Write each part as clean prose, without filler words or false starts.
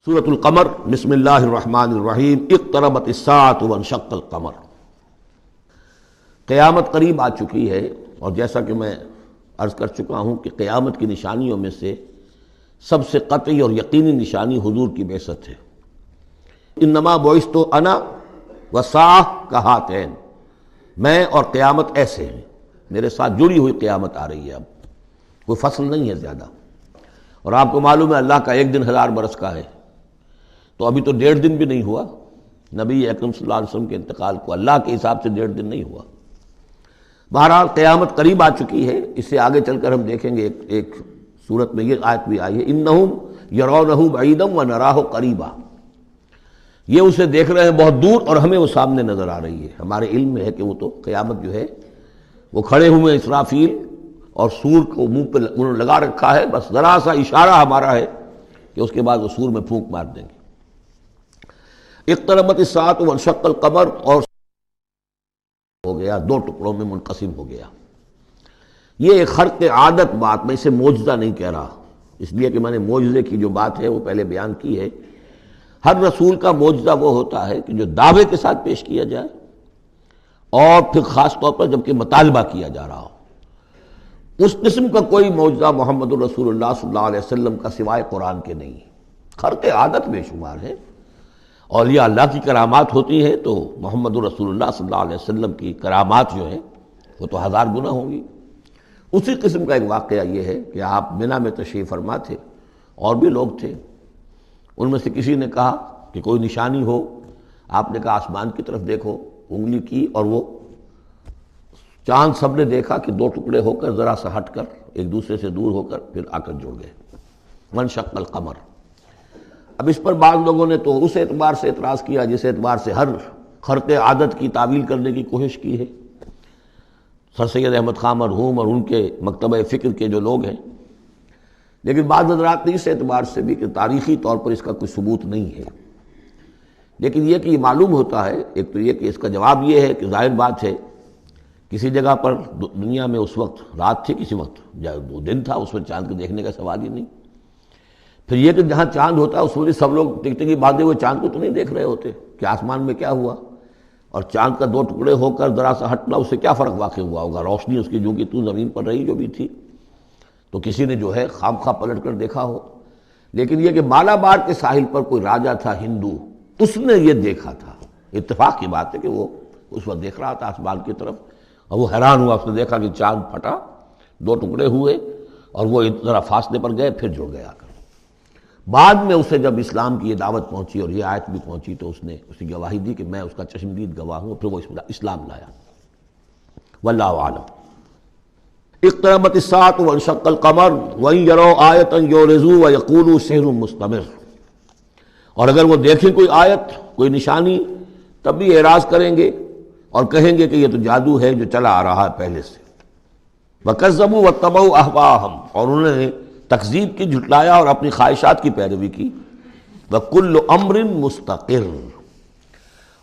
سورۃ القمر، بسم اللہ الرحمن الرحیم۔ اقتربت الساعۃ وانشق القمر۔ قیامت قریب آ چکی ہے، اور جیسا کہ میں عرض کر چکا ہوں کہ قیامت کی نشانیوں میں سے سب سے قطعی اور یقینی نشانی حضور کی بعثت ہے۔ انما بعثت انا والساعۃ کہاتین، میں اور قیامت ایسے ہیں، میرے ساتھ جڑی ہوئی قیامت آ رہی ہے۔ اب کوئی فصل نہیں ہے زیادہ، اور آپ کو معلوم ہے اللہ کا ایک دن 1000 برس کا ہے، تو ابھی تو 1.5 دن بھی نہیں ہوا نبی اکرم صلی اللہ علیہ وسلم کے انتقال کو، اللہ کے حساب سے 1.5 دن نہیں ہوا۔ بہرحال قیامت قریب آ چکی ہے۔ اس سے آگے چل کر ہم دیکھیں گے ایک صورت میں یہ آیت بھی آئی ہے، انہم یرونہ بعیدا ونراہ قریبا، یہ اسے دیکھ رہے ہیں بہت دور اور ہمیں وہ سامنے نظر آ رہی ہے۔ ہمارے علم میں ہے کہ وہ تو قیامت جو ہے وہ کھڑے ہوئے اسرافیل اور سور کو منہ پہ انہوں نے لگا رکھا ہے، بس ذرا سا اشارہ ہمارا ہے کہ اس کے بعد وہ سور میں پھونک مار دیں گے۔ اقتربت الساعۃ وانشق القمر، اور ہو گیا، 2 ٹکڑوں میں منقسم ہو گیا۔ یہ ایک خرق عادت بات، میں اسے معجزہ نہیں کہہ رہا، اس لیے کہ میں نے معجزے کی جو بات ہے وہ پہلے بیان کی ہے۔ ہر رسول کا معجزہ وہ ہوتا ہے کہ جو دعوے کے ساتھ پیش کیا جائے، اور پھر خاص طور پر جب کہ مطالبہ کیا جا رہا ہو۔ اس قسم کا کوئی معجزہ محمد الرسول اللہ صلی اللہ علیہ وسلم کا سوائے قرآن کے نہیں۔ خرق عادت بے شمار ہے، اولیاء اللہ کی کرامات ہوتی ہیں تو محمد الرسول اللہ صلی اللہ علیہ وسلم کی کرامات جو ہیں وہ تو 1000 گنا ہوں گی۔ اسی قسم کا ایک واقعہ یہ ہے کہ آپ منا میں تشریف فرما تھے، اور بھی لوگ تھے، ان میں سے کسی نے کہا کہ کوئی نشانی ہو، آپ نے کہا آسمان کی طرف دیکھو، انگلی کی اور وہ چاند سب نے دیکھا کہ 2 ٹکڑے ہو کر ذرا سا ہٹ کر ایک دوسرے سے دور ہو کر پھر آ کر جڑ گئے۔ وانشق القمر۔ اب اس پر بعض لوگوں نے تو اس اعتبار سے اعتراض کیا جس اعتبار سے ہر خرق عادت کی تعویل کرنے کی کوشش کی ہے، سر سید احمد خان مرحوم اور ان کے مکتبہ فکر کے جو لوگ ہیں۔ لیکن بعض حضرات نے اس اعتبار سے بھی کہ تاریخی طور پر اس کا کوئی ثبوت نہیں ہے، لیکن یہ کہ یہ معلوم ہوتا ہے، ایک تو یہ کہ اس کا جواب یہ ہے کہ ظاہر بات ہے کسی جگہ پر دنیا میں اس وقت رات تھی، کسی وقت وہ دن تھا، اس میں چاند کو دیکھنے کا سوال ہی نہیں۔ پھر یہ کہ جہاں چاند ہوتا ہے اس میں سب لوگ ٹکٹکی باندھے ہوئے چاند کو تو نہیں دیکھ رہے ہوتے کہ آسمان میں کیا ہوا، اور چاند کا 2 ٹکڑے ہو کر ذرا سا ہٹنا، اس سے کیا فرق واقع ہوا ہوگا؟ روشنی اس کی جو کہ تو زمین پر رہی جو بھی تھی، تو کسی نے جو ہے خام خواہ پلٹ کر دیکھا ہو۔ لیکن یہ کہ مالابار کے ساحل پر کوئی راجا تھا ہندو، اس نے یہ دیکھا تھا، اتفاق کی بات ہے کہ وہ اس وقت دیکھ رہا تھا آسمان کی طرف، اور وہ حیران ہوا، اس نے دیکھا کہ چاند پھٹا، 2 ٹکڑے ہوئے، اور وہ ذرا فاصلے پر گئے، پھر جڑ گیا کر۔ بعد میں اسے جب اسلام کی یہ دعوت پہنچی اور یہ آیت بھی پہنچی تو اس نے اس کی گواہی دی کہ میں اس کا چشمدید گواہ ہوں، پھر وہ اسلام لایا۔ واللہ اعلم۔ اقتربت الساعۃ وانشق القمر وان یروا آیۃ یعرضوا ویقولوا سحر مستمر، اور اگر وہ دیکھیں کوئی آیت، کوئی نشانی، تب بھی اعراض کریں گے اور کہیں گے کہ یہ تو جادو ہے جو چلا آ رہا ہے پہلے سے۔ وکذبوا واتبعوا اہواءہم، اور انہوں نے تکذیب کی، جھٹلایا اور اپنی خواہشات کی پیروی کی۔ وکل امر مستقر،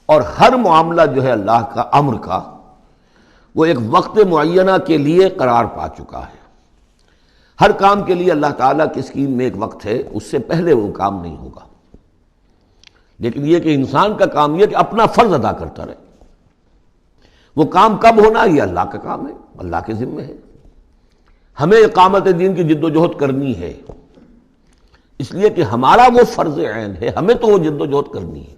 اور ہر معاملہ جو ہے اللہ کا امر کا وہ ایک وقت معینہ کے لیے قرار پا چکا ہے۔ ہر کام کے لیے اللہ تعالیٰ کی اسکیم میں ایک وقت ہے، اس سے پہلے وہ کام نہیں ہوگا۔ لیکن یہ کہ انسان کا کام یہ کہ اپنا فرض ادا کرتا رہے، وہ کام کب ہونا یہ اللہ کا کام ہے، اللہ کے ذمہ ہے۔ ہمیں اقامت دین کی جد و جہد کرنی ہے، اس لیے کہ ہمارا وہ فرض عین ہے، ہمیں تو وہ جد و جہد کرنی ہے،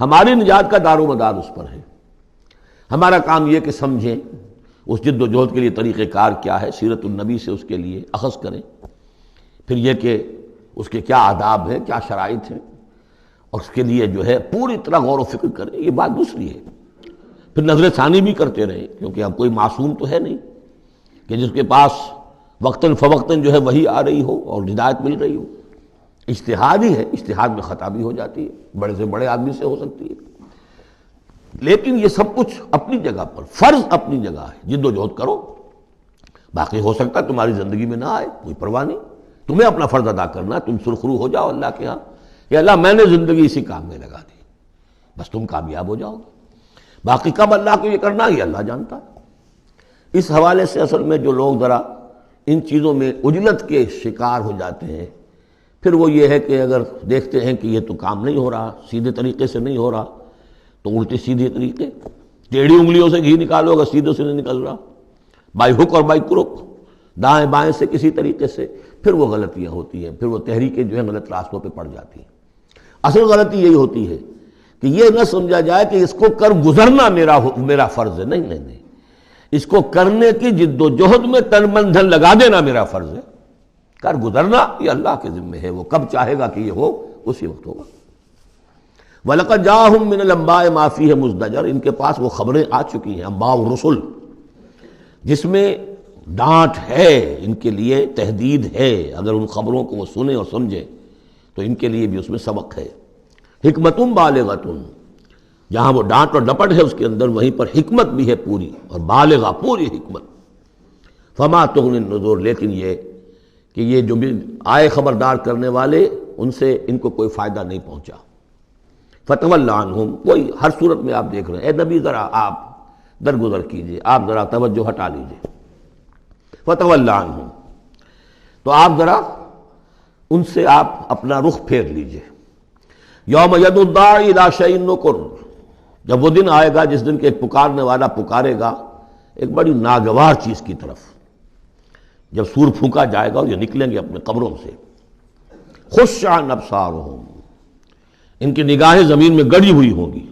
ہماری نجات کا دار و مدار اس پر ہے۔ ہمارا کام یہ کہ سمجھیں اس جد و جہد کے لیے طریقہ کار کیا ہے، سیرت النبی سے اس کے لیے اخذ کریں، پھر یہ کہ اس کے کیا آداب ہیں، کیا شرائط ہیں، اور اس کے لیے جو ہے پوری طرح غور و فکر کریں، یہ بات دوسری ہے۔ پھر نظر ثانی بھی کرتے رہیں، کیونکہ اب کوئی معصوم تو ہے نہیں کہ جس کے پاس وقتاً فوقتاً جو ہے وہی آ رہی ہو اور ہدایت مل رہی ہو۔ اجتہاد ہی ہے، اجتہاد میں خطا بھی ہو جاتی ہے، بڑے سے بڑے آدمی سے ہو سکتی ہے، لیکن یہ سب کچھ اپنی جگہ پر، فرض اپنی جگہ ہے، جد و جہد کرو۔ باقی ہو سکتا ہے تمہاری زندگی میں نہ آئے، کوئی پرواہ نہیں، تمہیں اپنا فرض ادا کرنا، تم سرخرو ہو جاؤ اللہ کے ہاں کہ اللہ میں نے زندگی اسی کام میں لگا دی، بس تم کامیاب ہو جاؤ گے۔ باقی کب اللہ کو یہ کرنا یہ اللہ جانتا ہے۔ اس حوالے سے اصل میں جو لوگ ذرا ان چیزوں میں عجلت کے شکار ہو جاتے ہیں، پھر وہ یہ ہے کہ اگر دیکھتے ہیں کہ یہ تو کام نہیں ہو رہا، سیدھے طریقے سے نہیں ہو رہا، تو الٹے سیدھے طریقے، ٹیڑھی انگلیوں سے گھی نکالو اگر سیدھے سے نہیں نکل رہا، بائی ہک اور بائی کرک، دائیں بائیں سے کسی طریقے سے، پھر وہ غلطیاں ہوتی ہیں، پھر وہ تحریکیں جو ہیں غلط راستوں پہ پڑ جاتی ہیں۔ اصل غلطی یہی ہوتی ہے کہ یہ نہ سمجھا جائے کہ اس کو کر گزرنا میرا فرض ہے، نہیں نہیں نہیں، اس کو کرنے کی جد و جہد میں تن من دھن لگا دینا میرا فرض ہے، کر گزرنا یہ اللہ کے ذمہ ہے، وہ کب چاہے گا کہ یہ ہو اسی وقت ہوگا۔ وَلَقَدْ جَاءَهُم مِّنَ الْأَنبَاءِ مَا فِيهِ مُزْدَجَرٌ، ان کے پاس وہ خبریں آ چکی ہیں، انباء الرسل، جس میں ڈانٹ ہے، ان کے لیے تہدید ہے، اگر ان خبروں کو وہ سنیں اور سمجھیں تو ان کے لیے بھی اس میں سبق ہے۔ حکمتٌ بالغۃ، جہاں وہ ڈانٹ اور ڈپٹ ہے اس کے اندر، وہیں پر حکمت بھی ہے پوری، اور بالغہ پوری حکمت۔ فما تغنی النذور، لیکن یہ کہ یہ جو بھی آئے خبردار کرنے والے، ان سے ان کو کوئی فائدہ نہیں پہنچا۔ فتول عنہم، کوئی ہر صورت میں آپ دیکھ رہے ہیں، اے نبی ذرا آپ درگزر کیجئے، آپ ذرا توجہ ہٹا لیجئے۔ فتول عنہم، تو آپ ذرا ان سے آپ اپنا رخ پھیر لیجئے۔ یوم یدعو الداعی الی شیء نکر، جب وہ دن آئے گا جس دن کہ ایک پکارنے والا پکارے گا ایک بڑی ناگوار چیز کی طرف، جب سور پھونکا جائے گا اور یہ نکلیں گے اپنے قبروں سے۔ خش عن ابصارہم، ان کی نگاہیں زمین میں گڑی ہوئی ہوں گی۔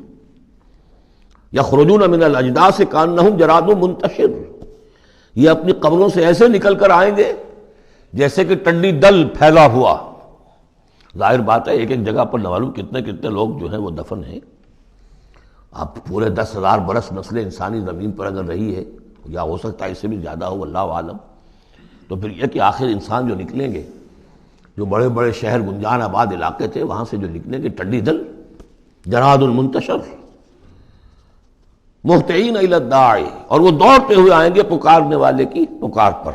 یخرجون من الاجداث کانہم جراد منتشر، یہ اپنی قبروں سے ایسے نکل کر آئیں گے جیسے کہ ٹڈی دل پھیلا ہوا۔ ظاہر بات ہے ایک ایک جگہ پر نہ معلوم کتنے کتنے لوگ جو ہیں وہ دفن ہیں۔ اب پورے 10,000 برس نسل انسانی زمین پر اگر رہی ہے، یا ہو سکتا ہے اس سے بھی زیادہ ہو، اللہ عالم، تو پھر یہ کہ آخر انسان جو نکلیں گے، جو بڑے بڑے شہر گنجان آباد علاقے تھے وہاں سے جو نکلیں گے ٹڈی دل، جراد المنتشر، مہطعین الی الداعی، اور وہ دوڑتے ہوئے آئیں گے پکارنے والے کی پکار پر۔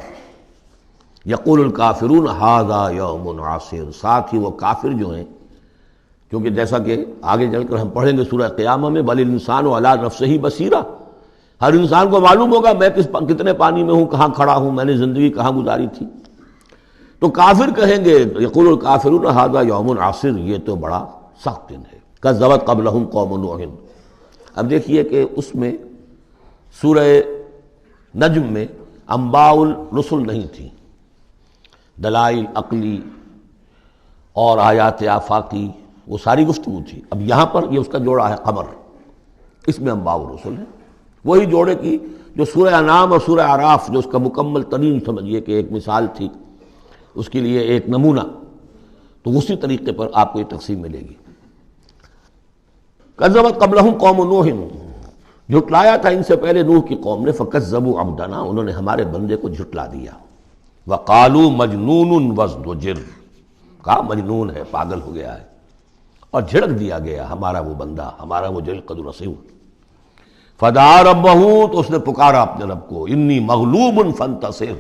یقول الکافرون ھذا یوم عسیر، ساتھ ہی وہ کافر جو ہیں، کیونکہ جیسا کہ آگے چل کر ہم پڑھیں گے سورہ قیامہ میں، بل الانسان علی نفسہ بصیرہ، ہر انسان کو معلوم ہوگا میں کتنے پانی میں ہوں، کہاں کھڑا ہوں، میں نے زندگی کہاں گزاری تھی۔ تو کافر کہیں گے، یقول الکافرون ھذا یوم عسیر، یہ تو بڑا سخت دن ہے۔ کذبت قبلہم قوم نوح، اب دیکھیے کہ اس میں سورہ نجم میں انباء الرسل نہیں تھی، دلائل عقلی اور آیات آفاقی وہ ساری گفتگو تھی۔ اب یہاں پر یہ اس کا جوڑا ہے قمر، اس میں انباء الرسل ہے، وہی جوڑے کی جو سورہ انعام اور سورہ اعراف جو اس کا مکمل ترین سمجھیے کہ ایک مثال تھی، اس کے لیے ایک نمونہ، تو اسی طریقے پر آپ کو یہ تقسیم ملے گی۔ کذبت قبلہم قوم نوح، جھٹلایا تھا ان سے پہلے نوح کی قوم نے، فکذبوا عبدنا، انہوں نے ہمارے بندے کو جھٹلا دیا۔ وقالوا مجنون وازدجر، کہا مجنون ہے، پاگل ہو گیا ہے، اور جھڑک دیا گیا ہمارا وہ بندہ، ہمارا وہ جل قد رسول۔ فدعا ربہ، تو اس نے پکارا اپنے رب کو، انی مغلوب فانتصر،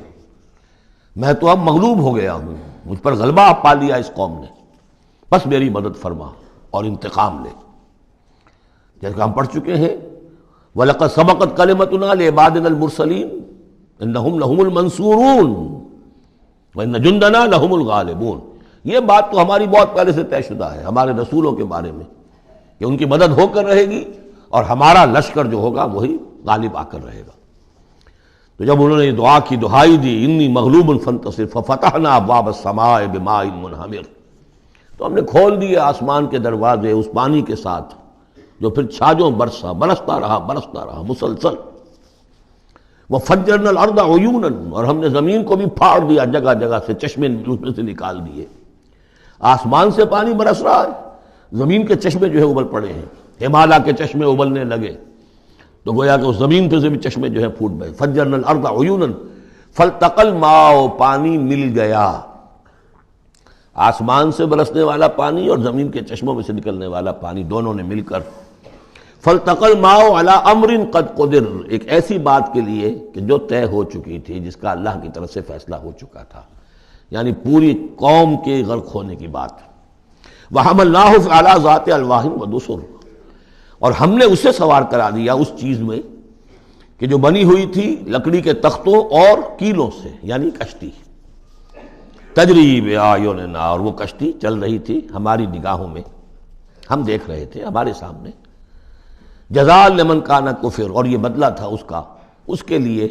میں تو اب مغلوب ہو گیا ہوں، مجھ پر غلبہ پا لیا اس قوم نے، بس میری مدد فرما اور انتقام لے۔ جیسے کہ ہم پڑھ چکے ہیں، وَلَقَدْ سَبَقَتْ كَلِمَتُنَا لِعِبَادِنَا الْمُرْسَلِينَ إِنَّهُمْ لَهُمُ الْمَنْصُورُونَ وَإِنَّ جُنْدَنَا لَهُمُ الْغَالِبُونَ، یہ بات تو ہماری بہت پہلے سے طے شدہ ہے ہمارے رسولوں کے بارے میں کہ ان کی مدد ہو کر رہے گی، اور ہمارا لشکر جو ہوگا وہی غالب آ کر رہے گا۔ تو جب انہوں نے دعا کی، دہائی دی، انی مغلوب فانتصر ففتحنا ابواب السماء بماء منہمر، تو ہم نے کھول دیے آسمان کے دروازے اس پانی کے ساتھ جو پھر چھاجوں برستا رہا مسلسل۔ وفجرنا الارض عیونا، اور ہم نے زمین کو بھی پھاڑ دیا جگہ جگہ سے، چشمے اس میں سے نکال دیے۔ آسمان سے پانی برس رہا ہے، زمین کے چشمے جو ہے ابل پڑے ہیں، ہمالیہ کے چشمے ابلنے لگے، تو گویا کہ اس زمین پہ سے بھی چشمے جو ہے پھوٹ گئے۔ فجرنا الارض عیونا فالتقى الماء، پانی مل گیا، آسمان سے برسنے والا پانی اور زمین کے چشموں میں سے نکلنے والا پانی، دونوں نے مل کر فالتقى الماء على امر قد قدر، ایک ایسی بات کے لیے کہ جو طے ہو چکی تھی، جس کا اللہ کی طرف سے فیصلہ ہو چکا تھا، یعنی پوری قوم کے غرق ہونے کی بات۔ وحملناه على ذات الواح ودسر، اور ہم نے اسے سوار کرا دیا اس چیز میں کہ جو بنی ہوئی تھی لکڑی کے تختوں اور کیلوں سے، یعنی کشتی۔ تجری بأعیننا، اور وہ کشتی چل رہی تھی ہماری نگاہوں میں، ہم دیکھ رہے تھے ہمارے سامنے، جزاء لمن کان کفر، اور یہ بدلہ تھا اس کا، اس کے لیے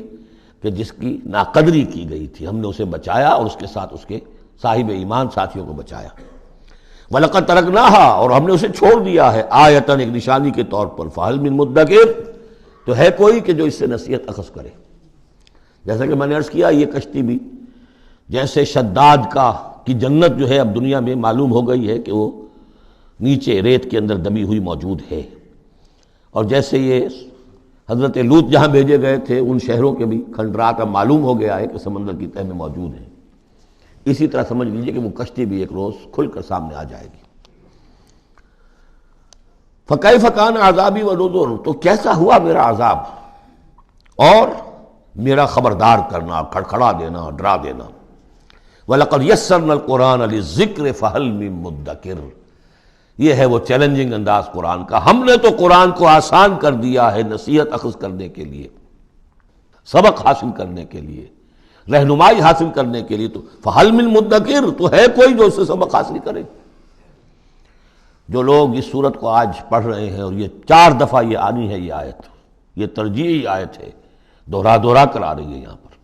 کہ جس کی ناقدری کی گئی تھی، ہم نے اسے بچایا اور اس کے ساتھ اس کے صاحب ایمان ساتھیوں کو بچایا۔ وَلَقَدْ تَرَكْنَاهَا، اور ہم نے اسے چھوڑ دیا ہے، آیتاً، ایک نشانی کے طور پر، فَهَلْ مِن مُدَّكِرٍ، تو ہے کوئی کہ جو اس سے نصیحت اخذ کرے۔ جیسا کہ میں نے عرض کیا، یہ کشتی بھی جیسے شداد کی جنت جو ہے اب دنیا میں معلوم ہو گئی ہے کہ وہ نیچے ریت کے اندر دبی ہوئی موجود ہے، اور جیسے یہ حضرت لوط جہاں بھیجے گئے تھے ان شہروں کے بھی کھنڈرات اب معلوم ہو گیا ہے کہ سمندر کی تہہ میں موجود ہیں، اسی طرح سمجھ لیجئے کہ وہ کشتی بھی ایک روز کھل کر سامنے آ جائے گی۔ فَكَيْفَ كَانَ عَذَابِي وَنُذُرِ، تو کیسا ہوا میرا عذاب اور میرا خبردار کرنا، کھڑکھڑا دینا، ڈرا دینا۔ وَلَقَدْ يَسَّرْنَا الْقُرْآنَ لِلذِّكْرِ فَهَلْ مِن مُدَّكِرٍ، یہ ہے وہ چیلنجنگ انداز قرآن کا، ہم نے تو قرآن کو آسان کر دیا ہے نصیحت اخذ کرنے کے لیے، سبق حاصل کرنے کے لیے، رہنمائی حاصل کرنے کے لیے، تو فَهَلْ مِن مُدَّكِرٍ، تو ہے کوئی جو اس سے سبق حاصل کرے۔ جو لوگ اس صورت کو آج پڑھ رہے ہیں، اور یہ 4 دفعہ یہ آنی ہے، یہ آیت، یہ ترجیحی آیت ہے، دوہرا کر آ رہی ہے یہاں پر،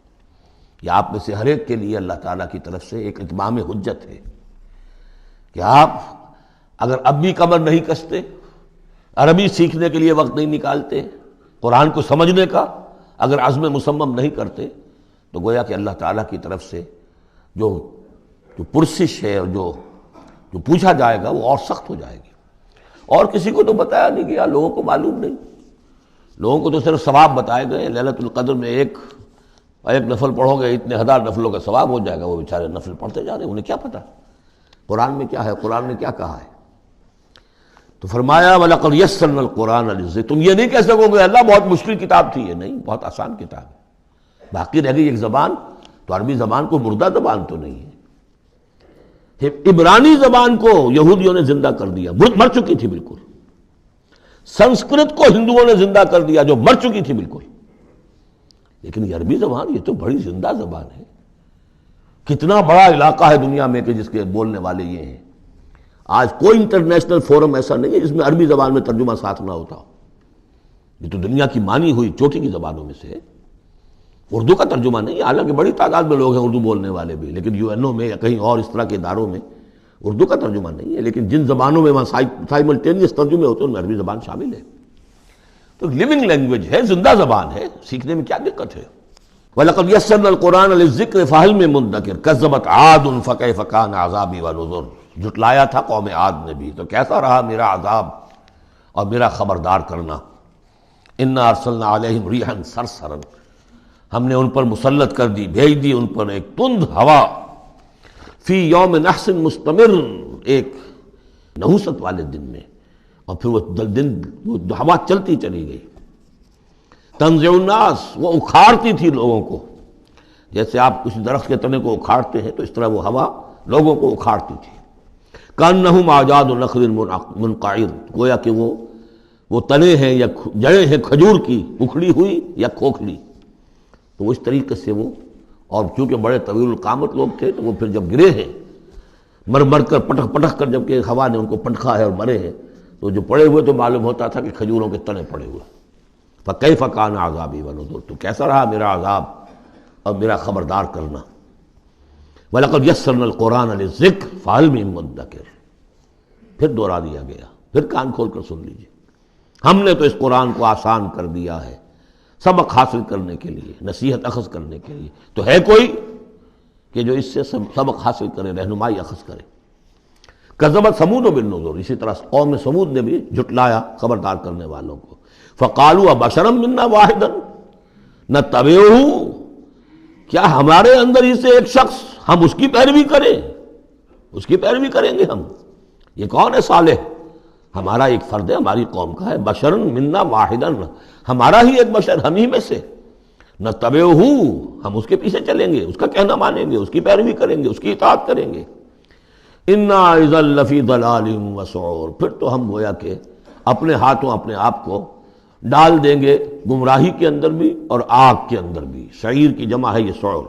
یہ آپ میں سے ہر ایک کے لیے اللہ تعالیٰ کی طرف سے ایک اتمام حجت ہے کہ آپ اگر اب بھی کمر نہیں کستے، عربی سیکھنے کے لیے وقت نہیں نکالتے، قرآن کو سمجھنے کا اگر عزم مصمم نہیں کرتے، تو گویا کہ اللہ تعالیٰ کی طرف سے جو پرسش ہے اور جو پوچھا جائے گا وہ اور سخت ہو جائے گی۔ اور کسی کو تو بتایا نہیں گیا، لوگوں کو معلوم نہیں، لوگوں کو تو صرف ثواب بتائے گئے، ليلۃ القدر میں ایک نفل پڑھو گے اتنے 1000 نفلوں کا ثواب ہو جائے گا، وہ بیچارے نفل پڑھتے جا رہے ہیں، انہیں کیا پتہ قرآن میں کیا ہے، قرآن نے کیا کہا ہے۔ تو فرمایا وَلَقَدْ يَسَّرْنَا الْقُرْآنَ لِلذِّكْرِ، تم یہ نہیں کہہ سکو گے اللہ بہت مشکل کتاب تھی، یہ نہیں، بہت آسان کتاب ہے۔ باقی رہ گئی ایک زبان، تو عربی زبان کو مردہ زبان تو نہیں ہے، عبرانی زبان کو یہودیوں نے زندہ کر دیا، مر چکی تھی بالکل، سنسکرت کو ہندوؤں نے زندہ کر دیا جو مر چکی تھی بالکل، لیکن یہ عربی زبان یہ تو بڑی زندہ زبان ہے۔ کتنا بڑا علاقہ ہے دنیا میں کہ جس کے بولنے والے یہ ہیں، آج کوئی انٹرنیشنل فورم ایسا نہیں ہے جس میں عربی زبان میں ترجمہ ساتھ نہ ہوتا ہو، یہ تو دنیا کی مانی ہوئی چوٹی کی زبانوں میں سے ہے۔ اردو کا ترجمہ نہیں، حالانکہ بڑی تعداد میں لوگ ہیں اردو بولنے والے بھی، لیکن UN میں یا کہیں اور اس طرح کے اداروں میں اردو کا ترجمہ نہیں ہے، لیکن جن زبانوں میں وہاں سائملٹینیس ترجمے ہوتے ہیں ان میں عربی زبان شامل ہے، تو لیونگ لینگویج ہے، زندہ زبان ہے، سیکھنے میں کیا دقت ہے۔ وَلَقَدْ يَسَّرْنَا الْقُرْآنَ لِلذِّكْرِ فَهَلْ مِن مُدَّكِرٍ كَذَّبَتْ عَادٌ فَكَيْفَ كَانَ عَذَابِي وَنُذُرِ، جھٹلایا تھا قوم عاد نے بھی، تو کیسا رہا میرا عذاب اور میرا خبردار کرنا۔ اِنَّا أَرْسَلْنَا عَلَيْهِمْ رِيحًا صَرْصَرًا، ہم نے ان پر مسلط کر دی، بھیج دی ان پر ایک تند ہوا، فی یوم نحس مستمر، ایک نحوست والے دن میں، اور پھر وہ ہوا چلتی چلی گئی، تنزع الناس، وہ اکھاڑتی تھی لوگوں کو، جیسے آپ کسی درخت کے تنے کو اکھاڑتے ہیں تو اس طرح وہ ہوا لوگوں کو اکھاڑتی تھی۔ کأنہم اعجاز نخل منقعر، گویا کہ وہ تنے ہیں یا جڑیں ہیں کھجور کی، اکھڑی ہوئی یا کھوکھلی، تو اس طریقے سے وہ، اور چونکہ بڑے طویل القامت لوگ تھے تو وہ پھر جب گرے ہیں مر کر پٹک کر، جب کہ ہوا نے ان کو پٹکا ہے اور مرے ہیں، تو جو پڑے ہوئے تو معلوم ہوتا تھا کہ کھجوروں کے تنے پڑے ہوئے۔ فَكَيْفَ كَانَ عَذَابِي وَنُذُرِ، تو کیسا رہا میرا عذاب اور میرا خبردار کرنا۔ وَلَقَدْ يَسَّرْنَا الْقُرْآنَ لِلذِّكْرِ فَهَلْ مِن مُدَّكِرٍ، پھر دوہرا دیا گیا، پھر کان کھول کر سن لیجیے، ہم نے تو اس قرآن کو آسان کر دیا ہے سبق حاصل کرنے کے لیے، نصیحت اخذ کرنے کے لیے، تو ہے کوئی کہ جو اس سے سبق حاصل کرے، رہنمائی اخذ کرے۔ کذبت ثمود بالنذر، اسی طرح قوم ثمود نے بھی جھٹلایا خبردار کرنے والوں کو۔ فقالوا ابشرا منا واحدا نتبعہ، کیا ہمارے اندر ہی سے ایک شخص ہم اس کی پیروی کریں، اس کی پیروی کریں گے ہم؟ یہ کون ہے صالح؟ ہمارا ایک فرد ہے، ہماری قوم کا ہے، بشرا منا واحدا، ہمارا ہی ایک بشر، ہم ہی میں سے، نتبعہ، ہم اس کے پیچھے چلیں گے، اس کا کہنا مانیں گے، اس کی پیروی کریں گے، اس کی اطاعت کریں گے۔ انا اذا لفی ضلال وسعور، پھر تو ہم گویا کہ اپنے ہاتھوں اپنے آپ کو ڈال دیں گے گمراہی کے اندر بھی اور آگ کے اندر بھی، شعیر کی جمع ہے یہ سعور،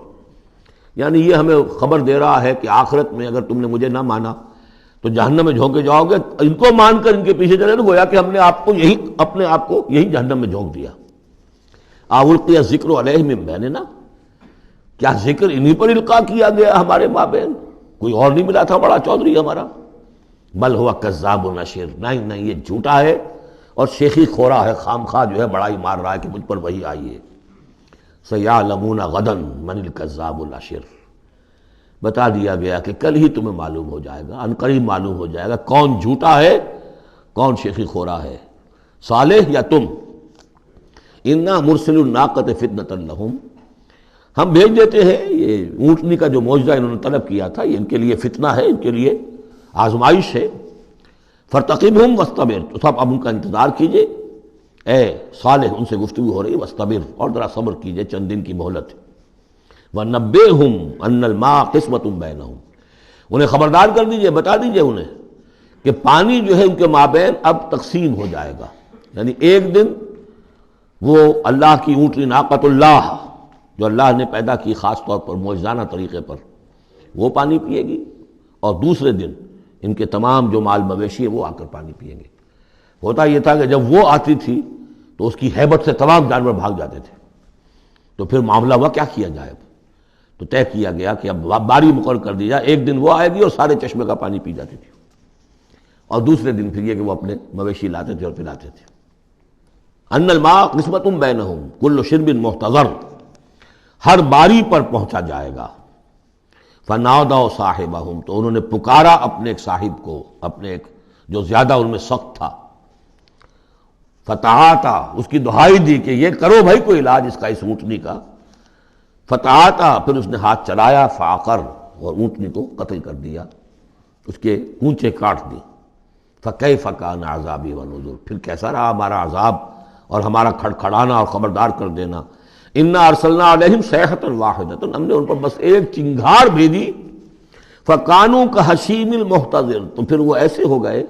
یعنی یہ ہمیں خبر دے رہا ہے کہ آخرت میں اگر تم نے مجھے نہ مانا تو جہنم میں جھونکے جاؤ گے، ان کو مان کر ان کے پیچھے چلے تو گویا کہ ہم نے آپ کو یہی اپنے آپ کو یہی جہنم میں جھونک دیا۔ اَلْقِیَ الذِّکْرُ عَلَیْہِم مِّن بَینِنَا، کیا ذکر انہی پر القاء کیا گیا ہمارے مابین، کوئی اور نہیں ملا تھا بڑا چودھری ہمارا؟ بل ہوا کذاب نشر، نہیں یہ جھوٹا ہے اور شیخی خورا ہے، خام خواہ جو ہے بڑائی مار رہا ہے کہ مجھ پر وہی آئی ہے۔ سَیَعْلَمُونَ غَدًا مَنِ الْکَذَّابُ الْأَشِرُ، بتا دیا گیا کہ کل ہی تمہیں معلوم ہو جائے گا، عنقریب معلوم ہو جائے گا کون جھوٹا ہے کون شیخی خورا ہے، صالح یا تم۔ اِنَّا مُرْسِلُ النَّاقَةِ فِتْنَةً لَهُمْ، ہم بھیج دیتے ہیں، یہ اونٹنی کا جو معجزہ انہوں نے طلب کیا تھا یہ ان کے لیے فتنہ ہے، ان کے لیے آزمائش ہے۔ فَارْتَقِبْهُمْ وَاسْتَبِرْ، تو اب ان کا انتظار کیجئے، اے صالح ان سے گفتگو ہو رہی، وَاسْتَبِرْ، اور ذرا صبر کیجئے، چند دن کی مہلت۔ وَنَبِّئْهُمْ أَنَّ الْمَاءَ قِسْمَةٌ بَيْنَهُمْ، انہیں خبردار کر دیجئے، بتا دیجئے انہیں کہ پانی جو ہے ان کے مابین اب تقسیم ہو جائے گا، یعنی ایک دن وہ اللہ کی اونٹنی ناقۃ اللہ جو اللہ نے پیدا کی خاص طور پر معجزانہ طریقے پر، وہ پانی پیے گی، اور دوسرے دن ان کے تمام جو مال مویشی ہے وہ آ کر پانی پئیں گے۔ ہوتا یہ تھا کہ جب وہ آتی تھی تو اس کی ہیبت سے تمام جانور بھاگ جاتے تھے، تو پھر معاملہ ہوا کیا کیا جائے، تو طے کیا گیا کہ اب باری مقرر کر دی جائے، ایک دن وہ آئے گی اور سارے چشمے کا پانی پی جاتی تھی، اور دوسرے دن پھر یہ کہ وہ اپنے مویشی لاتے تھے اور پلاتے تھے۔ ان الماء قسمۃ بینہم کل شرب محتضر، ہر باری پر پہنچا جائے گا۔ فنادوا صاحبہم، تو انہوں نے پکارا اپنے ایک صاحب کو، اپنے ایک جو زیادہ ان میں سخت تھا۔ فتعاطا، اس کی دہائی دی کہ یہ کرو بھائی کوئی علاج اس کا، اس اونٹنی کا۔ فتعاطا، پھر اس نے ہاتھ چلایا، فعقر، اور اونٹنی کو قتل کر دیا، اس کے کونچے کاٹ دی۔ فکیف کان عذابی ونذر، پھر کیسا رہا ہمارا عذاب اور ہمارا کھڑکھڑانا اور خبردار کر دینا۔ انا ارسلنا علیہم صیحۃ واحدۃ، ہم نے ان پر بس ایک چنگھار بھیجی۔ فکانوا کحشیم المحتضر، تو پھر وہ ایسے ہو گئے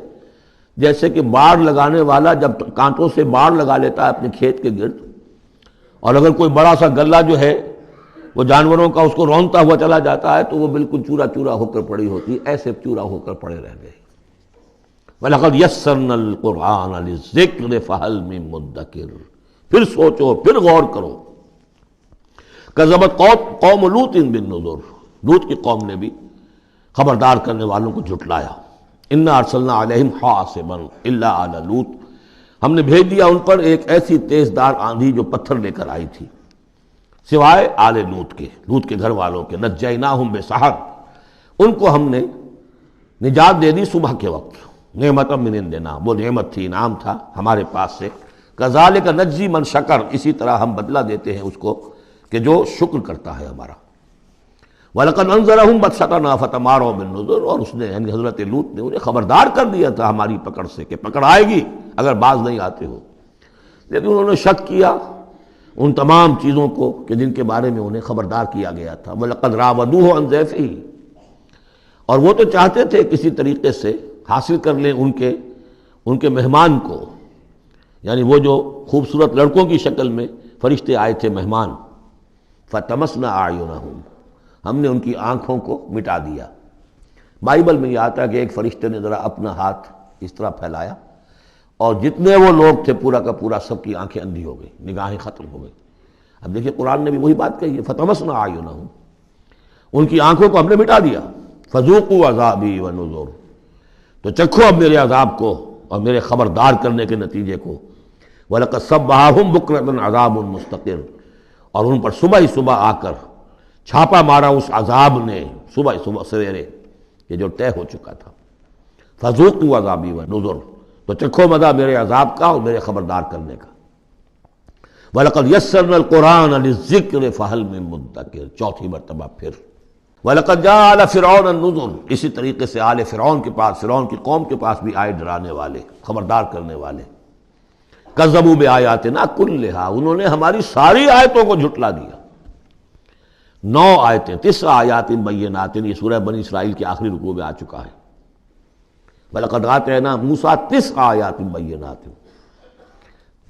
جیسے کہ باڑ لگانے والا جب کانٹوں سے باڑ لگا لیتا ہے اپنے کھیت کے گرد، اور اگر کوئی بڑا سا گلہ جو ہے وہ جانوروں کا اس کو رونتا ہوا چلا جاتا ہے تو وہ بالکل چورا چورا ہو کر پڑی ہوتی، ایسے چورا ہو کر پڑے رہ گئے۔ وَلَقَدْ يَسَّرْنَا الْقُرْآنَ لِلذِّكْرِ فَهَلْ مِن مُدَّكِرٍ، پھر سوچو، پھر غور کرو۔ کذبت قوم لوط بالنذر، لوط کی قوم نے بھی خبردار کرنے والوں کو جھٹلایا۔ انا ارسلنا علیہم حاصبا الا آل لوط، ہم نے بھیج دیا ان پر ایک ایسی تیز دار آندھی جو پتھر لے کر آئی تھی، سوائے آل لوط کے، لوط کے گھر والوں کے۔ نجیناہم بسحر، ان کو ہم نے نجات دے دی صبح کے وقت، نعمت من عندنا، وہ نعمت تھی، انعام تھا ہمارے پاس سے۔ کذالک نجزی من شکر، اسی طرح ہم بدلہ دیتے ہیں اس کو کہ جو شکر کرتا ہے ہمارا۔ وَلَقَدْ أَنذَرَهُمْ بَطْشَتَنَا فَتَمَارَوْا بِالنُّذُرِ، اور اس نے یعنی حضرت لوط نے انہیں خبردار کر دیا تھا ہماری پکڑ سے کہ پکڑ آئے گی اگر باز نہیں آتے ہو، لیکن انہوں نے شک کیا ان تمام چیزوں کو کہ جن کے بارے میں انہیں خبردار کیا گیا تھا۔ وَلَقَدْ رَاوَدُوهُ عَنْ ضَيْفِهِ، اور وہ تو چاہتے تھے کسی طریقے سے حاصل کر لیں ان کے مہمان کو، یعنی وہ جو خوبصورت لڑکوں کی شکل میں فرشتے آئے تھے مہمان۔ فَطَمَسْنَا أَعْيُنَهُمْ، ہم نے ان کی آنکھوں کو مٹا دیا۔ بائبل میں یہ آتا ہے کہ ایک فرشتے نے ذرا اپنا ہاتھ اس طرح پھیلایا اور جتنے وہ لوگ تھے پورا کا پورا سب کی آنکھیں اندھی ہو گئی، نگاہیں ختم ہو گئی۔ اب دیکھیے قرآن نے بھی وہی بات کہی ہے، فَطَمَسْنَا أَعْيُنَهُمْ، ان کی آنکھوں کو ہم نے مٹا دیا۔ فَذُوقُوا عَذَابِي وَنُذُرِ، تو چکھو اب میرے عذاب کو اور میرے خبردار کرنے کے نتیجے کو۔ وَلَقَدْ صَبَّحَهُمْ بُكْرَةً عَذَابٌ مُسْتَقِرٌ، اور ان پر صبح ہی صبح آ کر چھاپا مارا اس عذاب نے، صبح صبح سویرے، یہ جو طے ہو چکا تھا۔ فَذُوقُوا عَذَابِي وَنُذُرِ، تو چکھو مزہ میرے عذاب کا اور میرے خبردار کرنے کا۔ وَلَقَدْ يَسَّرْنَا الْقُرْآنَ لِلذِّكْرِ فَهَلْ مِن مُدَّكِرٍ، چوتھی مرتبہ پھر۔ وَلَقَدْ جَاءَ آلَ فِرْعَوْنَ النُّذُرُ، اسی طریقے سے آل فرعون کے پاس، فرعون کی قوم کے پاس بھی آئے ڈرانے والے، خبردار کرنے والے۔ کذبوا بآیاتنا کلھا، انہوں نے ہماری ساری آیتوں کو جھٹلا دیا۔ 9 آیتیں، 9 آیات بینات، یہ سورہ بنی اسرائیل کے آخری رکوع میں آ چکا ہے۔ وَلَقَدْ آتَيْنَا مُوسَىٰ 9 آیات بینات،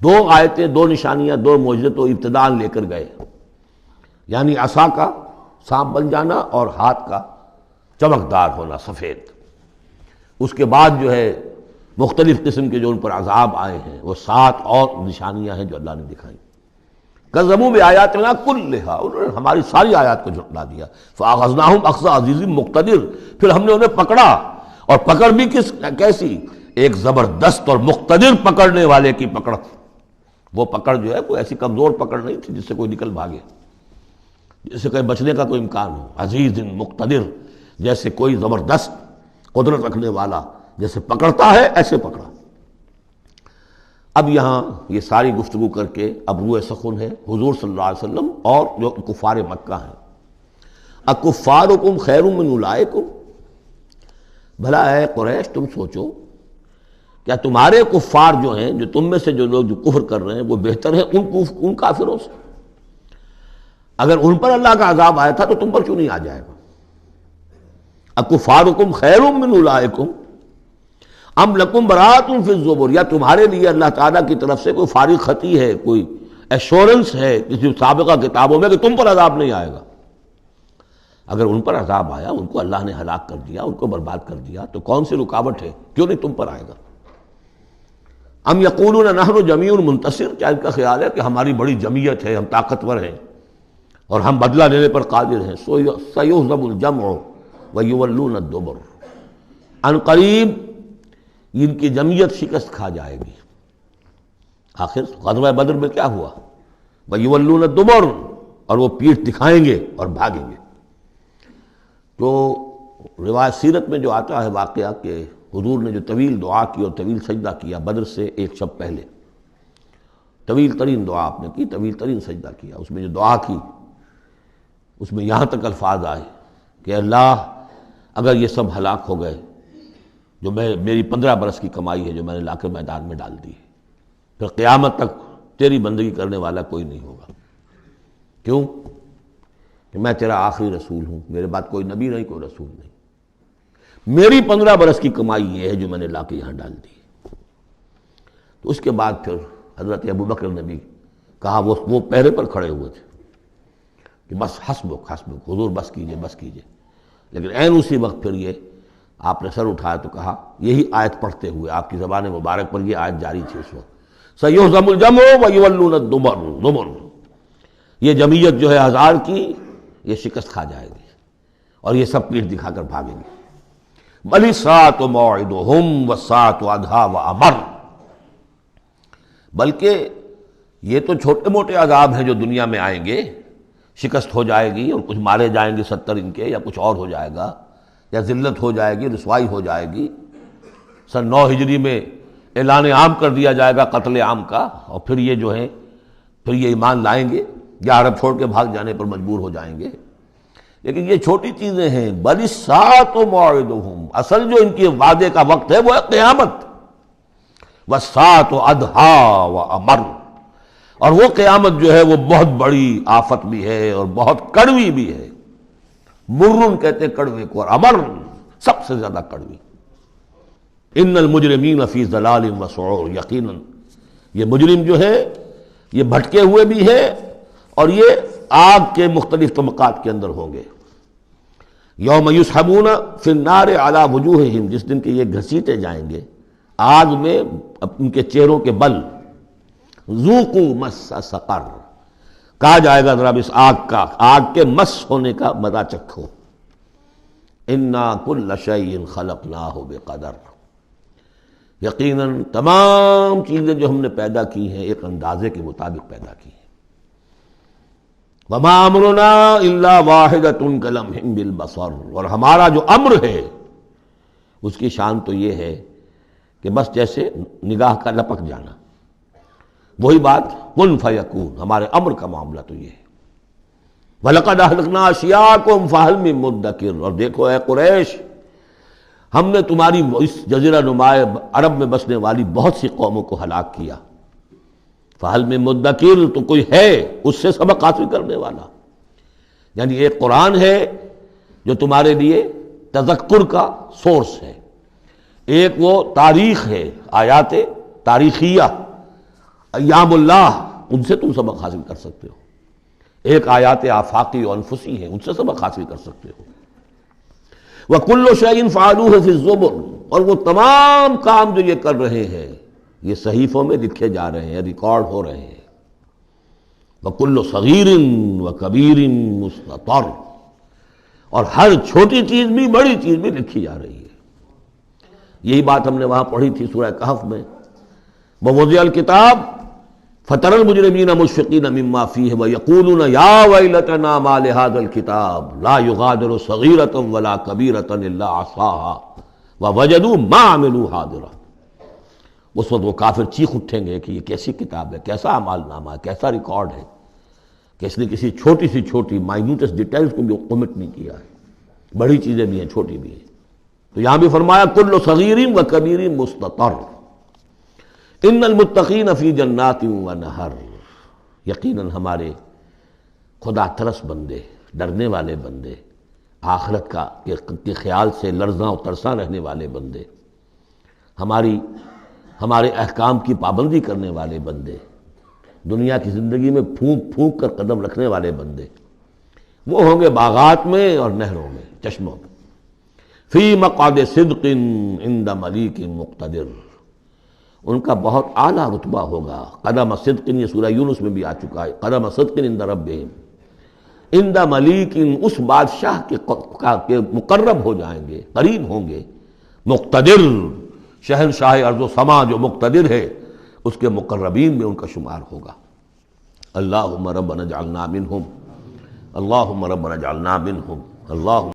2 آیتیں، 2 نشانیاں، 2 معجزے تو ابتداءً لے کر گئے، یعنی عصا کا سانپ بن جانا اور ہاتھ کا چمکدار ہونا سفید۔ اس کے بعد جو ہے مختلف قسم کے جو ان پر عذاب آئے ہیں وہ 7 اور نشانیاں ہیں جو اللہ نے دکھائیں۔ کذبوا بآیاتنا کلھا، انہوں نے ہماری ساری آیات کو جھٹلا دیا۔ فاخذناہم اخذ عزیز مقتدر، پھر ہم نے انہیں پکڑا، اور پکڑ بھی کیسی؟ ایک زبردست اور مقتدر پکڑنے والے کی پکڑ۔ وہ پکڑ جو ہے کوئی ایسی کمزور پکڑ نہیں تھی جس سے کوئی نکل بھاگے، جس سے کہیں بچنے کا کوئی امکان ہو۔ عزیز مقتدر، جیسے کوئی زبردست قدرت رکھنے والا جیسے پکڑتا ہے ایسے پکڑا۔ اب یہاں یہ ساری گفتگو کر کے اب روئے سخن ہے حضور صلی اللہ علیہ وسلم اور جو کفار مکہ ہیں۔ اکفارکم خیر من اولئکم، بھلا اے قریش تم سوچو کیا تمہارے کفار جو ہیں، جو تم میں سے جو لوگ جو کفر کر رہے ہیں، وہ بہتر ہیں ان کافروں سے؟ اگر ان پر اللہ کا عذاب آیا تھا تو تم پر کیوں نہیں آ جائے گا؟ اکفارکم خیر من اولئکم ام لکم براۃ فی الزبر، یا تمہارے لیے اللہ تعالیٰ کی طرف سے کوئی فارغ خطی ہے، کوئی ایشورنس ہے کسی سابقہ کتابوں میں کہ تم پر عذاب نہیں آئے گا؟ اگر ان پر عذاب آیا، ان کو اللہ نے ہلاک کر دیا، ان کو برباد کر دیا، تو کون سی رکاوٹ ہے؟ کیوں نہیں تم پر آئے گا؟ ام یقولون نحن جمیع منتصر، کیا ان کا خیال ہے کہ ہماری بڑی جمعیت ہے، ہم طاقتور ہیں اور ہم بدلہ لینے پر قادر ہیں؟ سیہزم الجمع ویولون الدبر، ان قریب ان کی جمعیت شکست کھا جائے گی۔ آخر غزوہ بدر میں کیا ہوا؟ ویولون الدبر، اور وہ پیٹھ دکھائیں گے اور بھاگیں گے۔ تو روایت سیرت میں جو آتا ہے واقعہ کہ حضور نے جو طویل دعا کی اور طویل سجدہ کیا بدر سے ایک شب پہلے، طویل ترین دعا آپ نے کی، طویل ترین سجدہ کیا، اس میں جو دعا کی اس میں یہاں تک الفاظ آئے کہ اللہ اگر یہ سب ہلاک ہو گئے جو میری 15 برس کی کمائی ہے جو میں نے لا کے میدان میں ڈال دی ہے، پھر قیامت تک تیری بندگی کرنے والا کوئی نہیں ہوگا۔ کیوں؟ کہ میں تیرا آخری رسول ہوں، میرے بعد کوئی نبی نہیں، کوئی رسول نہیں، میری 15 برس کی کمائی یہ ہے جو میں نے لا کے یہاں ڈال دی۔ تو اس کے بعد پھر حضرت ابوبکر نے بھی کہا، وہ پہرے پر کھڑے ہوئے تھے کہ بس حسبک حسبک، حضور بس کیجئے بس کیجئے، لیکن عین اسی وقت پھر یہ آپ نے سر اٹھایا تو کہا، یہی آیت پڑھتے ہوئے آپ کی زبان مبارک پر یہ آیت جاری تھی اس وقت، سیہزم الجمع ویولون الدبر، یہ جمعیت جو ہے 1000 کی یہ شکست کھا جائے گی اور یہ سب پیٹھ دکھا کر بھاگیں گے۔ بل الساعۃ موعدہم والساعۃ ادھیٰ وامر، بلکہ یہ تو چھوٹے موٹے عذاب ہیں جو دنیا میں آئیں گے، شکست ہو جائے گی اور کچھ مارے جائیں گے 70 ان کے، یا کچھ اور ہو جائے گا، یا ذلت ہو جائے گی، رسوائی ہو جائے گی۔ سن 9 ہجری میں اعلان عام کر دیا جائے گا قتل عام کا، اور پھر یہ جو ہے پھر یہ ایمان لائیں گے یا عرب چھوڑ کے بھاگ جانے پر مجبور ہو جائیں گے۔ لیکن یہ چھوٹی چیزیں ہیں۔ بل الساعۃ موعدہم، اصل جو ان کے وعدے کا وقت ہے وہ ہے قیامت۔ والساعۃ ادھیٰ وامر، اور وہ قیامت جو ہے وہ بہت بڑی آفت بھی ہے اور بہت کڑوی بھی ہے۔ مرن کہتے کڑوے کو، اور امر سب سے زیادہ کڑوی۔ ان المجرمین فی ضلال وسعور، یقیناً یہ مجرم جو ہے یہ بھٹکے ہوئے بھی ہے اور یہ آگ کے مختلف طبقات کے اندر ہوں گے۔ یوم یسحبون فی النار علی وجوہہم، جس دن کہ یہ گھسیٹے جائیں گے آگ میں ان کے چہروں کے بل۔ ذوقوا مس سقر، کہا جائے گا ذرا اس آگ کے مس ہونے کا مزہ چکھو۔ انا کل شیء خلقناہ بقدر، یقیناً تمام چیزیں جو ہم نے پیدا کی ہیں ایک اندازے کے مطابق پیدا کی ہیں۔ وما امرنا الا واحدۃ کلمح بالبصر، اور ہمارا جو امر ہے اس کی شان تو یہ ہے کہ بس جیسے نگاہ کا لپک جانا، وہی بات کن فیکون، ہمارے امر کا معاملہ تو یہ ہے۔ وَلَقَدْ أَهْلَكْنَا أَشْيَاعَكُمْ فَهَلْ مِن مُدَّكِرٍ، اور دیکھو اے قریش، ہم نے تمہاری اس جزیرہ نما عرب میں بسنے والی بہت سی قوموں کو ہلاک کیا۔ فَهَلْ مِن مُدَّكِرٍ، تو کوئی ہے اس سے سبق حاصل کرنے والا؟ یعنی ایک قرآن ہے جو تمہارے لیے تذکر کا سورس ہے، ایک وہ تاریخ ہے، آیات تاریخیہ، ایام اللہ، ان سے تم سبق حاصل کر سکتے ہو۔ ایک آیات آفاقی و انفسی ہیں، ان سے سبق حاصل کر سکتے ہو۔ وَكُلُّ شَيْءٍ فَعَلُوهُ فِي الزُّبُرِ، اور وہ تمام کام جو یہ کر رہے ہیں یہ صحیفوں میں لکھے جا رہے ہیں، ریکارڈ ہو رہے ہیں۔ وَكُلُّ صَغِيرٍ وَكَبِيرٍ مُسْتَطَرٌ، اور ہر چھوٹی چیز بھی بڑی چیز بھی لکھی جا رہی ہے۔ یہی بات ہم نے وہاں پڑھی تھی سورہ کہف میں، وَوُضِعَ الْكِتَابُ فَتَرَى الْمُجْرِمِينَ مُشْفِقِينَ مِمَّا فِيهِ وَيَقُولُونَ يَا وَيْلَتَنَا مَا لِهَذَا الْكِتَابِ لَا يُغَادِرُ صَغِيرَةً وَلَا كَبِيرَةً إِلَّا أَحْصَاهَا وَوَجَدُوا مَا عَمِلُوا حَاضِرًا۔ اس وقت وہ کافر چیخ اٹھیں گے کہ یہ کیسی کتاب ہے، کیسا اعمال نامہ ہے، کیسا ریکارڈ ہے کہ اس نے کسی چھوٹی سی چھوٹی مائنوٹس ڈیٹیلز کو بھی کمٹ نہیں کیا ہے، بڑی چیزیں بھی ہیں چھوٹی بھی ہیں۔ تو یہاں بھی فرمایا کل صغیر و کبیر مستطر، ان المتقین فی جنات و نہر، یقیناً ہمارے خدا ترس بندے، ڈرنے والے بندے، آخرت کے خیال سے لرزاں و ترساں رہنے والے بندے، ہمارے احکام کی پابندی کرنے والے بندے، دنیا کی زندگی میں پھونک پھونک کر قدم رکھنے والے بندے، وہ ہوں گے باغات میں اور نہروں میں، چشموں میں۔ فی مقعد صدق عند ملیک مقتدر، ان کا بہت اعلیٰ رتبہ ہوگا۔ قدم صدق، یہ سورہ یونس میں بھی آ چکا ہے، قدم صدق عند ربہم، عند ملیک، اس بادشاہ کے مقرب ہو جائیں گے، قریب ہوں گے، مقتدر، شہنشاہ ارض و سما جو مقتدر ہے اس کے مقربین میں ان کا شمار ہوگا۔ اللہم ربنا اجعلنا منہم، اللہم ربنا اجعلنا منہم، اللہم